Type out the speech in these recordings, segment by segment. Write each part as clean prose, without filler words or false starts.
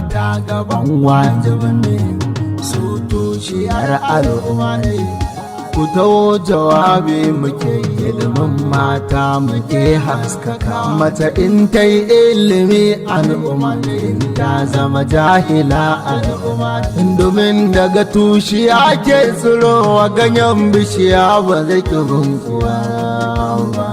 mata gaban wajibin ne su tushiyar al'umma ne. Ku taho jawabi muke ilimin mata muke haskaka mata in ta yi ilimi al'umma in ta zama jahila al'umma domin daga tushiya ke tsirowa ganyen bishiya ba zai kibin kuwa ba.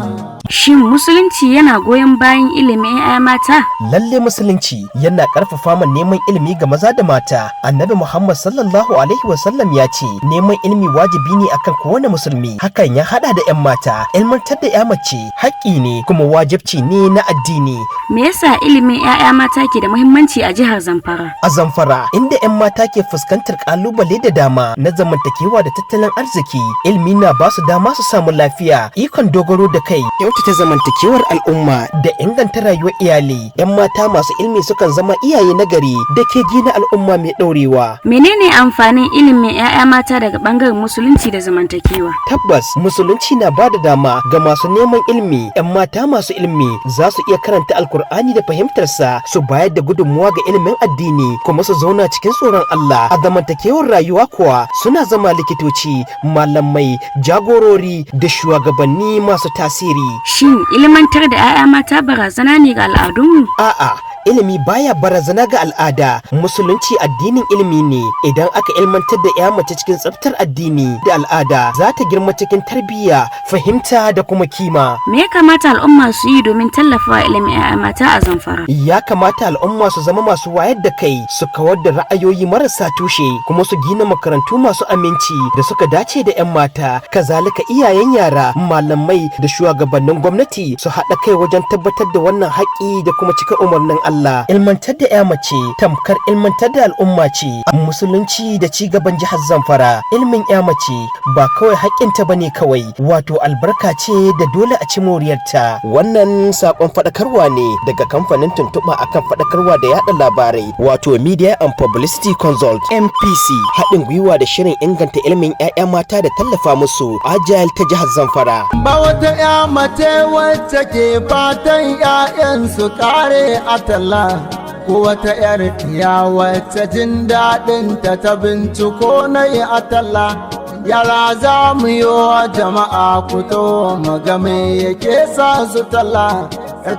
Shin musulunci yana goyon bayan ilimin 'ya'ya mata? Lalle musulunci yana karfafa man neman ilimi ga maza da mata. Annabi Muhammad sallallahu alaihi wasallam ya ce neman ilimi wajibi ne akan kowane musulmi. Hakan ya hada da 'yan mata. Ilmantar da 'ya mace haƙƙi ne kuma wajibci ne na addini. Me yasa ilimin 'ya'ya mata ke da muhimmanci a jihar Zamfara? A Zamfara inda 'yan mata ke fuskantar kalubale da dama na zamantakewa da tattalin arziki, ilimi na ba su dama su samu lafiya, ikon dogaro da kai, ta zamantakewar al'umma da inganta rayuwar iyali. 'Yan mata masu ilimi sukan zama iyaye na gari da ke gina al'umma mai ɗorewa. Menene amfanin ilimin 'ya'ya mata daga bangaren musulunci da zamantakewa? Tabbas musulunci na ba da dama ga masu neman ilimi. 'Yan mata masu ilimi za su iya karanta alkur'ani da fahimtarsa, su bayar da gudunmuwa ga ilimin addini kuma su zauna cikin tsoron Allah. A zamantakewar rayuwa kuwa suna zama likitoci, malamai, jagorori da shugabanni masu tasiri. Shin ilimantar da 'ya'ya mata barazana ne ga al'adunmu? A'a, ilimi baya barazana ga al'ada. Musulunci addinin ilimi ne. Idan aka ilmantar da 'ya mace cikin tsaftar addini da al'ada, za ta girma cikin tarbiyya, fahimta da kuma kima. Me ya kamata al'umma su yi domin tallafawa ilimin 'ya'ya mata a Zamfara? Ya kamata al'umma su zama masu wayar da kai, su kawar da ra'ayoyi marasa tushe, kuma su gina makarantu masu aminci da suka dace da 'yan mata. Kazalika iyayen yara, malamai da shugabannin gwamnati su haɗa kai wajen tabbatar da wannan haƙƙi da kuma cika umarnin Allah. Ilmantar da 'ya mace tamkar ilmantar da al'umma ce. Musulunci da ci gaban jihar Zamfara, ilimin 'ya mace ba kawai haƙƙinta bane kawai, wato albarka ce da dole a ci moriyarta. Wannan sakon faɗakarwa ne daga kamfanin tuntuɓa akan faɗakarwa da yaɗa labarai, wato Media and Publicity Consult MPC, haɗin gwiwa da shirin inganta ilimin 'ya'ya mata da tallafa musu Agile ta jihar Zamfara. Ba wata 'ya mace wacce ke fatan 'ya'yan su kare a talla, ko wata 'yar iya wacce jin daɗin ta binciko na yi a talla. Yara za mu yi wa jama'a fito mu game yake sa su talla.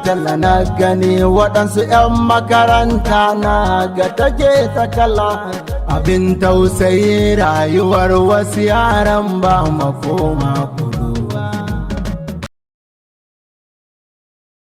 Talla na gani waɗansu 'yan makaranta na ga take ta kalla. Abin tausayi rayuwar wasu yaran ba makoma.